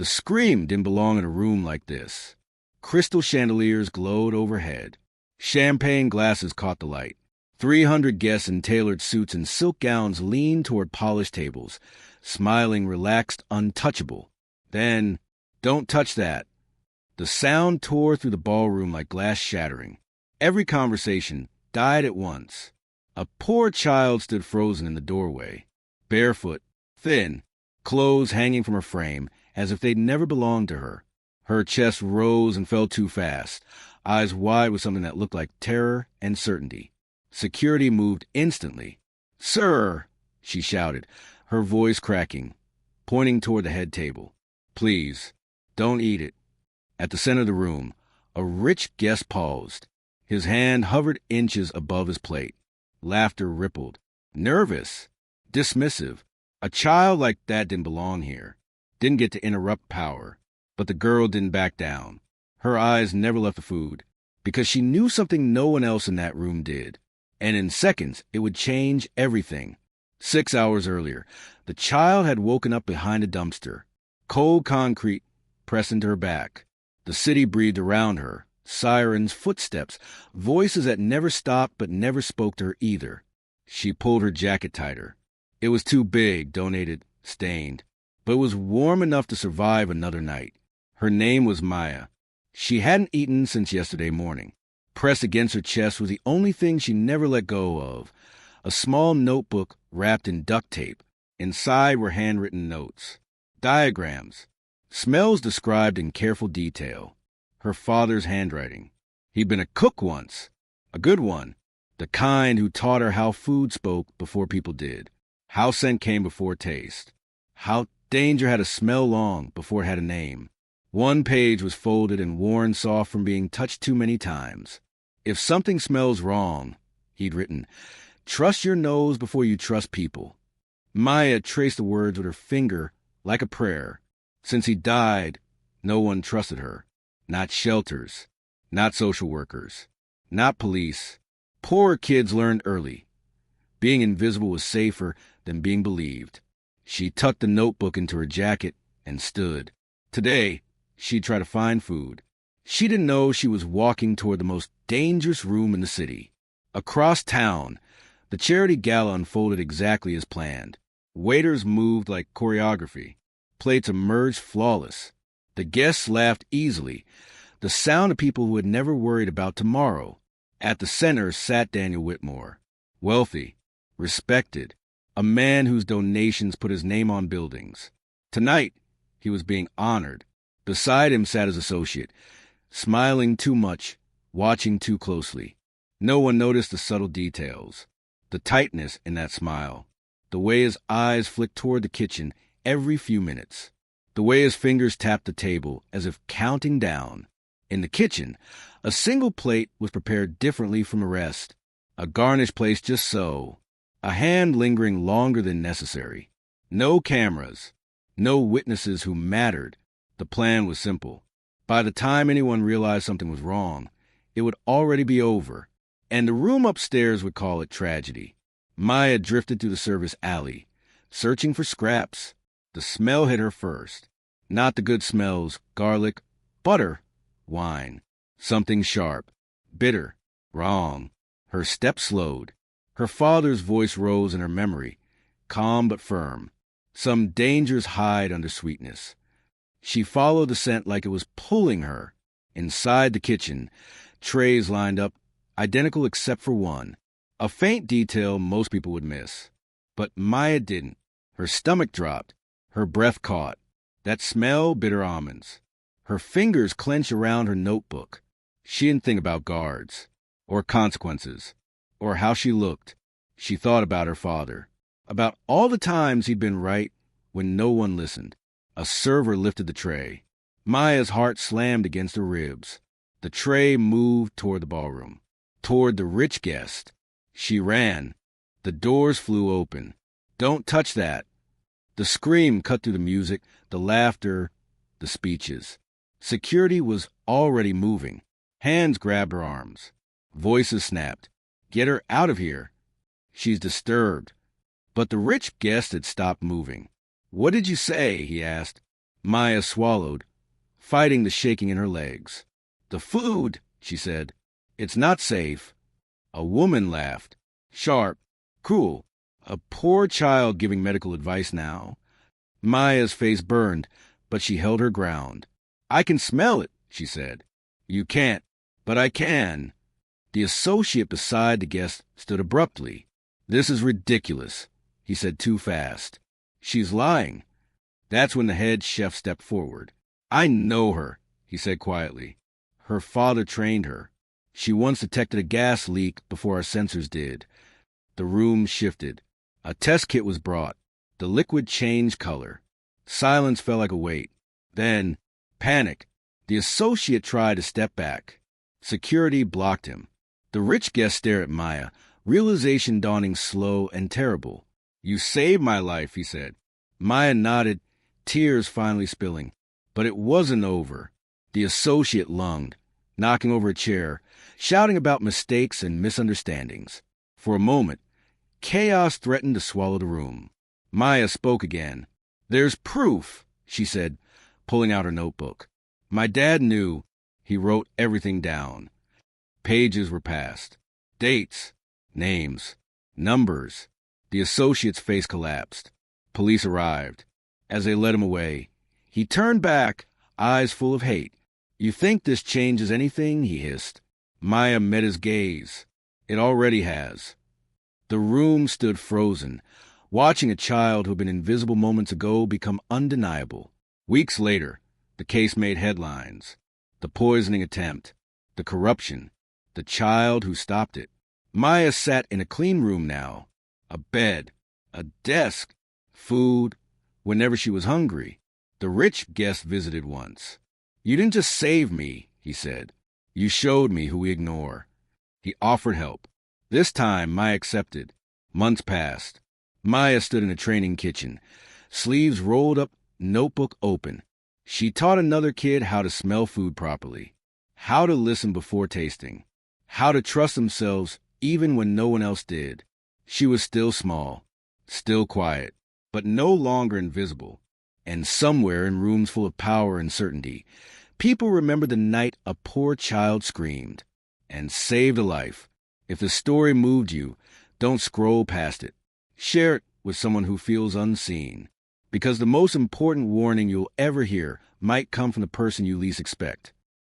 The scream didn't belong in a room like this. Crystal chandeliers glowed overhead. Champagne glasses caught the light. 300 guests in tailored suits and silk gowns leaned toward polished tables, smiling, relaxed, untouchable. Then, "Don't touch that." The sound tore through the ballroom like glass shattering. Every conversation died at once. A poor child stood frozen in the doorway, barefoot, thin, clothes hanging from her frame as if they'd never belonged to her. Her chest rose and fell too fast, eyes wide with something that looked like terror and certainty. Security moved instantly. "Sir!" she shouted, her voice cracking, pointing toward the head table. "Please, don't eat it." At the center of the room, a rich guest paused. His hand hovered inches above his plate. Laughter rippled. Nervous. Dismissive. A child like that didn't belong here. Didn't get to interrupt power. But the girl didn't back down. Her eyes never left the food, because she knew something no one else in that room did. And in seconds, it would change everything. 6 hours earlier, the child had woken up behind a dumpster. Cold concrete pressed into her back. The city breathed around her. Sirens, footsteps, voices that never stopped but never spoke to her either. She pulled her jacket tighter. It was too big, donated, stained, but it was warm enough to survive another night. Her name was Maya. She hadn't eaten since yesterday morning. Pressed against her chest was the only thing she never let go of. A small notebook wrapped in duct tape. Inside were handwritten notes. Diagrams. Smells described in careful detail. Her father's handwriting. He'd been a cook once. A good one. The kind who taught her how food spoke before people did. How scent came before taste. How danger had a smell long before it had a name. One page was folded and worn soft from being touched too many times. "If something smells wrong," he'd written, "trust your nose before you trust people." Maya traced the words with her finger like a prayer. Since he died, no one trusted her. Not shelters, not social workers, not police. Poor kids learned early. Being invisible was safer than being believed. She tucked the notebook into her jacket and stood. Today, she'd try to find food. She didn't know she was walking toward the most dangerous room in the city. Across town, the charity gala unfolded exactly as planned. Waiters moved like choreography. Plates emerged flawless. The guests laughed easily, the sound of people who had never worried about tomorrow. At the center sat Daniel Whitmore, wealthy, respected, a man whose donations put his name on buildings. Tonight, he was being honored. Beside him sat his associate, smiling too much, watching too closely. No one noticed the subtle details, the tightness in that smile, the way his eyes flicked toward the kitchen every few minutes, the way his fingers tapped the table as if counting down. In the kitchen, a single plate was prepared differently from the rest, a garnish placed just so, a hand lingering longer than necessary. No cameras, no witnesses who mattered. The plan was simple. By the time anyone realized something was wrong, it would already be over, and the room upstairs would call it tragedy. Maya drifted through the service alley, searching for scraps. The smell hit her first. Not the good smells, garlic, butter, wine. Something sharp, bitter, wrong. Her step slowed. Her father's voice rose in her memory, calm but firm. Some dangers hide under sweetness. She followed the scent like it was pulling her. Inside the kitchen, trays lined up, identical except for one. A faint detail most people would miss. But Maya didn't. Her stomach dropped. Her breath caught. That smell, bitter almonds. Her fingers clenched around her notebook. She didn't think about guards, or consequences, or how she looked. She thought about her father, about all the times he'd been right when no one listened. A server lifted the tray. Maya's heart slammed against her ribs. The tray moved toward the ballroom, toward the rich guest. She ran. The doors flew open. "Don't touch that." The scream cut through the music, the laughter, the speeches. Security was already moving. Hands grabbed her arms. Voices snapped. "Get her out of here. She's disturbed." But the rich guest had stopped moving. "What did you say?" he asked. Maya swallowed, fighting the shaking in her legs. "The food," she said. "It's not safe." A woman laughed. Sharp, cruel. A poor child giving medical advice now. Maya's face burned, but she held her ground. "I can smell it," she said. "You can't, but I can." The associate beside the guest stood abruptly. "This is ridiculous," he said too fast. "She's lying." That's when the head chef stepped forward. "I know her," he said quietly. "Her father trained her. She once detected a gas leak before our sensors did." The room shifted. A test kit was brought. The liquid changed color. Silence felt like a weight. Then, panic. The associate tried to step back. Security blocked him. The rich guest stared at Maya, realization dawning slow and terrible. "You saved my life," he said. Maya nodded, tears finally spilling. But it wasn't over. The associate lunged, knocking over a chair, shouting about mistakes and misunderstandings. For a moment, chaos threatened to swallow the room. Maya spoke again. "There's proof," she said, pulling out her notebook. "My dad knew." He wrote everything down. Pages were passed. Dates, names, numbers. The associate's face collapsed. Police arrived. As they led him away, he turned back, eyes full of hate. "You think this changes anything?" he hissed. Maya met his gaze. "It already has." The room stood frozen, watching a child who had been invisible moments ago become undeniable. Weeks later, the case made headlines. The poisoning attempt, the corruption, the child who stopped it. Maya sat in a clean room now. A bed, a desk, food, whenever she was hungry. The rich guest visited once. "You didn't just save me," he said. "You showed me who we ignore." He offered help. This time, Maya accepted. Months passed. Maya stood in a training kitchen, sleeves rolled up, notebook open. She taught another kid how to smell food properly, how to listen before tasting, how to trust themselves even when no one else did. She was still small, still quiet, but no longer invisible. And somewhere in rooms full of power and certainty, people remember the night a poor child screamed and saved a life. If the story moved you, don't scroll past it. Share it with someone who feels unseen. Because the most important warning you'll ever hear might come from the person you least expect.